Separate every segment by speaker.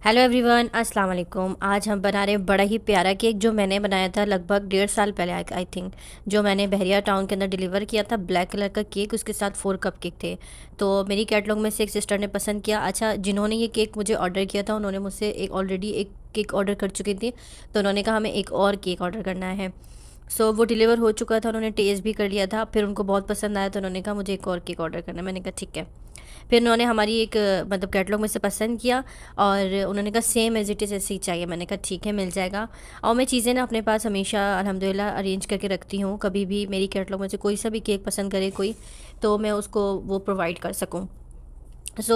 Speaker 1: Hello everyone, अस्सलाम वालेकुम। आज हम बना रहे हैं बड़ा ही प्यारा केक जो मैंने बनाया था लगभग 1.5 साल पहले आई थिंक। जो मैंने बहरिया टाउन के अंदर डिलीवर किया था, ब्लैक कलर का केक, उसके साथ 4 कप केक थे। तो मेरी कैटलॉग में से एक सिस्टर ने पसंद किया। अच्छा, जिन्होंने ये केक मुझे ऑर्डर किया था उन्होंने मुझसे ऑलरेडी एक केक ऑर्डर कर चुकी थी, तो उन्होंने कहा हमें एक और केक ऑर्डर करना है। वो डिलीवर हो चुका था, उन्होंने टेस्ट भी कर लिया था, फिर उनको बहुत पसंद आया तो उन्होंने कहा मुझे एक और केक ऑर्डर करना है। मैंने कहा ठीक है। फिर उन्होंने हमारी एक मतलब कैटलॉग में से पसंद किया और उन्होंने कहा सेम एज़ इट इज़ ऐसे ही चाहिए। मैंने कहा ठीक है, मिल जाएगा। और मैं चीज़ें ना अपने पास हमेशा अल्हम्दुलिल्लाह अरेंज करके रखती हूँ, कभी भी मेरी कैटलॉग में से कोई सा भी केक पसंद करे कोई, तो मैं उसको वो प्रोवाइड कर सकूँ।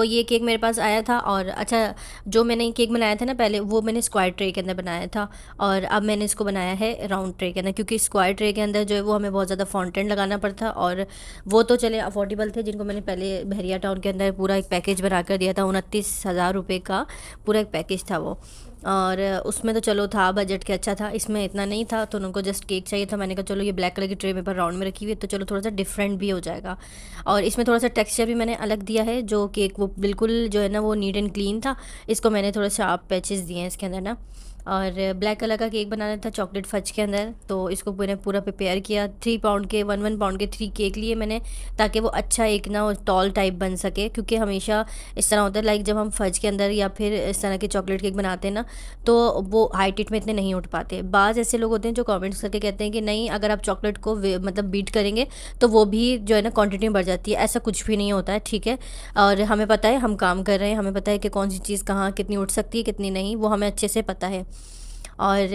Speaker 1: ये केक मेरे पास आया था। और अच्छा, जो मैंने केक बनाया था ना पहले, वो मैंने स्क्वायर ट्रे के अंदर बनाया था और अब मैंने इसको बनाया है राउंड ट्रे के अंदर, क्योंकि स्क्वायर ट्रे के अंदर जो है वो हमें बहुत ज़्यादा फॉन्टेंट लगाना पड़ता। और वो तो चले अफोर्डेबल थे, जिनको मैंने पहले बहरिया टाउन के अंदर पूरा एक पैकेज बना कर दिया था। 29,000 रुपये का पूरा एक पैकेज था वो। और उसमें तो चलो था, बजट के अच्छा था। इसमें इतना नहीं था, तो उनको जस्ट केक चाहिए था। मैंने कहा चलो ये ब्लैक कलर की ट्रे मेरे पर राउंड में रखी हुई है, तो चलो थोड़ा सा डिफरेंट भी हो जाएगा। और इसमें थोड़ा सा टेक्सचर भी मैंने अलग दिया है। जो केक वो बिल्कुल जो है ना वो नीट एंड क्लीन था, इसको मैंने थोड़ा शार्प पैचेस दिए हैं इसके अंदर ना। और ब्लैक कलर का केक बनाना था चॉकलेट फज के अंदर, तो इसको मैंने पूरा प्रिपेयर किया। 3 पाउंड के 1 पाउंड के 3 केक लिए मैंने, ताकि वो अच्छा एक ना टॉल टाइप बन सके। क्योंकि हमेशा इस तरह होता है, लाइक जब हम फज के अंदर या फिर इस तरह के चॉकलेट केक बनाते हैं ना, तो वो हाइट इट में इतने नहीं उठ पाते। बाज़ ऐसे लोग होते हैं जो कमेंट्स करके कहते हैं कि नहीं, अगर आप चॉकलेट को मतलब बीट करेंगे तो वो भी जो है ना क्वांटिटी में बढ़ जाती है। ऐसा कुछ भी नहीं होता है, ठीक है। और हमें पता है हम काम कर रहे हैं, हमें पता है कि कौन सी चीज़ कहाँ कितनी उठ सकती है कितनी नहीं, वो हमें अच्छे से पता है। और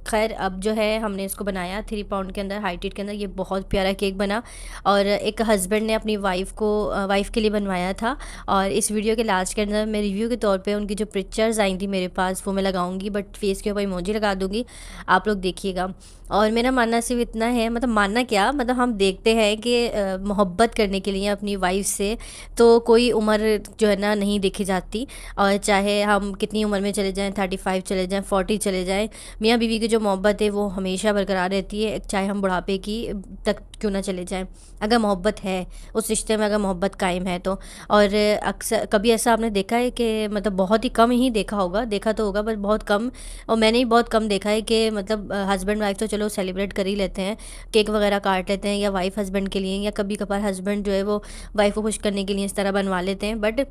Speaker 1: खैर अब जो है हमने इसको बनाया 3 पाउंड के अंदर, हाइट के अंदर। ये बहुत प्यारा केक बना। और एक हस्बैंड ने अपनी वाइफ़ के लिए बनवाया था। और इस वीडियो के लास्ट के अंदर मैं रिव्यू के तौर पे उनकी जो पिक्चर्स आई थी मेरे पास वो मैं लगाऊंगी, बट फेस के ऊपर इमोजी लगा दूंगी, आप लोग देखिएगा। और मेरा मानना सिर्फ इतना है, मतलब मानना क्या, मतलब हम देखते हैं कि मोहब्बत करने के लिए अपनी वाइफ से तो कोई उम्र जो है ना नहीं देखी जाती। और चाहे हम कितनी उम्र में चले जाएं, 35 चले जाएं, 40 चले जाएं, मियाँ बीवी की जो मोहब्बत है वो हमेशा बरकरार रहती है, चाहे हम बुढ़ापे की तक क्यों ना चले जाएं, अगर मोहब्बत है उस रिश्ते में, अगर मोहब्बत कायम है तो। और अक्सर कभी ऐसा आपने देखा है कि मतलब बहुत ही कम ही देखा होगा, देखा तो होगा पर बहुत कम। और मैंने ही बहुत कम देखा है कि मतलब हस्बैंड वाइफ तो चलो सेलिब्रेट कर ही लेते हैं, केक वगैरह काट लेते हैं, या वाइफ हस्बैंड के लिए, या कभी कभार हस्बैंड जो है वो वाइफ को खुश करने के लिए इस तरह बनवा लेते हैं। बट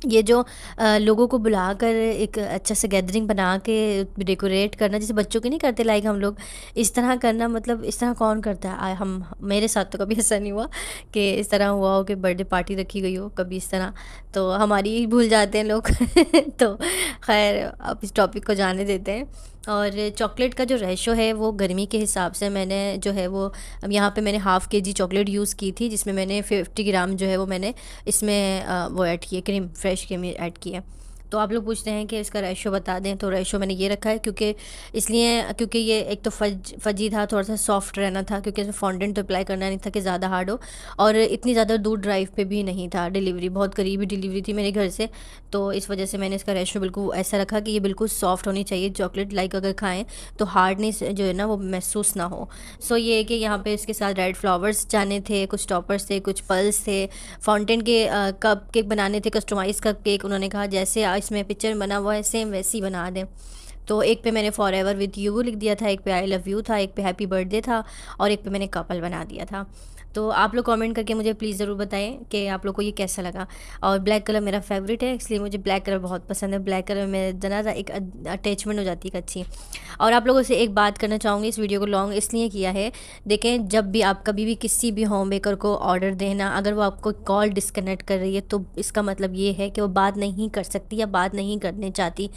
Speaker 1: ये जो लोगों को बुलाकर एक अच्छा सा गैदरिंग बना के डेकोरेट करना, जैसे बच्चों की नहीं करते लाइक हम लोग, इस तरह करना, मतलब इस तरह कौन करता है? हम मेरे साथ तो कभी ऐसा नहीं हुआ कि इस तरह हुआ हो कि बर्थडे पार्टी रखी गई हो कभी इस तरह, तो हमारी ही भूल जाते हैं लोग। तो खैर अब इस टॉपिक को जाने देते हैं। और चॉकलेट का जो रेशो है वो गर्मी के हिसाब से मैंने जो है वो, अब यहाँ पे मैंने हाफ़ केजी चॉकलेट यूज़ की थी, जिसमें मैंने 50 ग्राम जो है वो मैंने इसमें वो ऐड किए, क्रीम, फ्रेश क्रीम ऐड की है। तो आप लोग पूछते हैं कि इसका रेशो बता दें, तो रेशो मैंने ये रखा है क्योंकि ये एक तो फजी था, थोड़ा सा सॉफ्ट रहना था, क्योंकि इसमें फॉन्डेंट तो अप्लाई करना नहीं था कि ज़्यादा हार्ड हो। और इतनी ज़्यादा दूर ड्राइव पे भी नहीं था, डिलीवरी बहुत करीबी डिलीवरी थी मेरे घर से, तो इस वजह से मैंने इसका रेशो बिल्कुल ऐसा रखा कि ये बिल्कुल सॉफ्ट होनी चाहिए चॉकलेट, लाइक अगर खाएँ तो हार्डनेस जो है ना वो महसूस ना हो। ये है कि यहाँ पे इसके साथ रेड फ्लावर्स जाने थे, कुछ टॉपर्स थे, कुछ पल्स थे, फाउंटेन के कप केक बनाने थे, कस्टमाइज़ कप केक। उन्होंने कहा जैसे इसमें पिक्चर में बना हुआ है सेम वैसे ही बना दें। तो एक पे मैंने फॉर एवर विद यू लिख दिया था, एक पे आई लव यू था, एक पे हैप्पी बर्थडे था, और एक पे मैंने कपल बना दिया था। तो आप लोग कमेंट करके मुझे प्लीज़ ज़रूर बताएं कि आप लोग को ये कैसा लगा। और ब्लैक कलर मेरा फेवरेट है, इसलिए मुझे ब्लैक कलर बहुत पसंद है। ब्लैक कलर में ज़रा एक अटैचमेंट हो जाती है अच्छी। और आप लोगों से एक बात करना चाहूँगी, इस वीडियो को लॉन्ग इसलिए किया है, देखें जब भी आप कभी भी किसी भी होम बेकर को ऑर्डर देना, अगर वो आपको कॉल डिस्कनेक्ट कर रही है तो इसका मतलब ये है कि वो बात नहीं कर सकती या बात नहीं करने चाहती।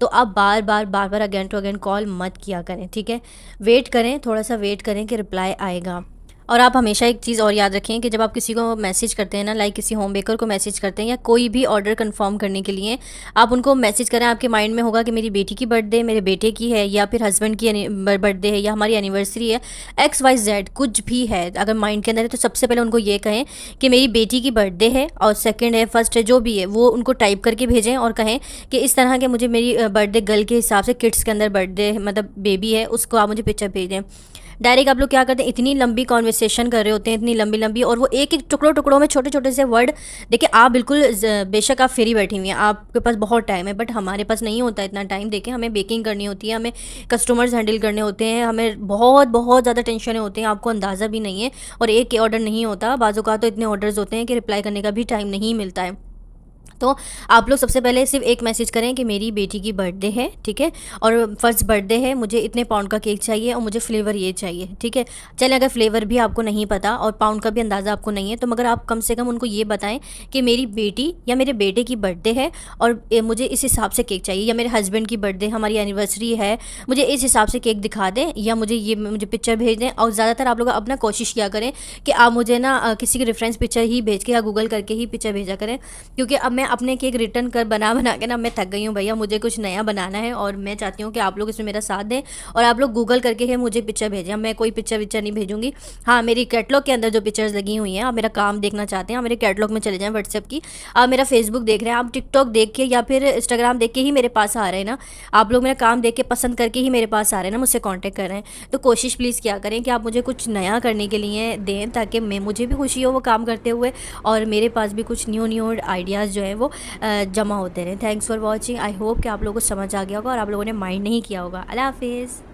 Speaker 1: तो आप बार बार अगेन टू अगेन कॉल मत किया करें, ठीक है। वेट करें, थोड़ा सा वेट करें कि रिप्लाई आएगा। और आप हमेशा एक चीज़ और याद रखें कि जब आप किसी को मैसेज करते हैं ना, लाइक किसी होम बेकर को मैसेज करते हैं या कोई भी ऑर्डर कंफर्म करने के लिए, आप उनको मैसेज करें, आपके माइंड में होगा कि मेरी बेटी की बर्थडे, मेरे बेटे की है, या फिर हस्बैंड की बर्थडे है, या हमारी एनिवर्सरी है, XYZ कुछ भी है, अगर माइंड के अंदर है तो सबसे पहले उनको ये कहें कि मेरी बेटी की बर्थडे है, और सेकेंड है, फर्स्ट है, जो भी है वो उनको टाइप करके भेजें और कहें कि इस तरह के मुझे मेरी बर्थडे गर्ल के हिसाब से किड्स के अंदर बर्थडे मतलब बेबी है, उसको आप मुझे पिक्चर भेजें। डायरेक्ट आप लोग क्या करते हैं, इतनी लंबी कॉन्वर्सेशन कर रहे होते हैं, इतनी लंबी लंबी, और वो एक एक टुकड़ों टुकड़ों में छोटे छोटे से वर्ड। देखिए आप बिल्कुल बेशक आप फ्री बैठी हुई हैं, आपके पास बहुत टाइम है, बट हमारे पास नहीं होता इतना टाइम। देखिए हमें बेकिंग करनी होती है, हमें कस्टमर्स हैंडल करने होते हैं, हमें बहुत बहुत ज़्यादा टेंशन होते हैं, आपको अंदाज़ा भी नहीं है। और एक ऑर्डर नहीं होता, बाज़ों का तो इतने ऑर्डर्स होते हैं कि रिप्लाई करने का भी टाइम नहीं मिलता है। तो आप लोग सबसे पहले सिर्फ एक मैसेज करें कि मेरी बेटी की बर्थडे है, ठीक है, और फर्स्ट बर्थडे है, मुझे इतने पाउंड का केक चाहिए और मुझे फ्लेवर ये चाहिए, ठीक है। चलें अगर फ्लेवर भी आपको नहीं पता और पाउंड का भी अंदाज़ा आपको नहीं है, तो मगर आप कम से कम उनको ये बताएं कि मेरी बेटी या मेरे बेटे की बर्थडे है और मुझे इस हिसाब से केक चाहिए, या मेरे हस्बैंड की बर्थडे, हमारी एनिवर्सरी है, मुझे इस हिसाब से केक दिखा दें, या मुझे पिक्चर भेज दें। और ज़्यादातर आप लोग अपना कोशिश किया करें कि आप मुझे ना किसी की रेफरेंस पिक्चर ही भेज के या गूगल करके ही पिक्चर भेजा करें, क्योंकि अब मैं अपने केक रिटर्न कर बना बना के ना मैं थक गई हूँ भैया, मुझे कुछ नया बनाना है और मैं चाहती हूँ कि आप लोग इसमें मेरा साथ दें और आप लोग गूगल करके ही मुझे पिक्चर भेजें। मैं कोई पिक्चर विक्चर नहीं भेजूंगी। हाँ, मेरी कैटलॉग के अंदर जो पिक्चर्स लगी हुई हैं, आप मेरा काम देखना चाहते हैं, आप मेरे कैटलॉग में चले जाएं व्हाट्सएप की, आप मेरा फेसबुक देख रहे हैं, आप टिकटॉक देख के या फिर इंस्टाग्राम देख के ही मेरे पास आ रहे हैं ना, आप लोग मेरा काम देख के पसंद करके ही मेरे पास आ रहे हैं ना, मुझसे कॉन्टैक्ट कर रहे हैं। तो कोशिश प्लीज़ क्या करें कि आप मुझे कुछ नया करने के लिए दें, ताकि मुझे भी खुशी हो वो काम करते हुए, और मेरे पास भी कुछ न्यू न्यू आइडियाज़ जो हैं वो जमा होते रहें। Thanks for watching. I hope कि आप लोगों को समझ आ गया होगा और आप लोगों ने माइंड नहीं किया होगा। अल्लाह हाफिज़।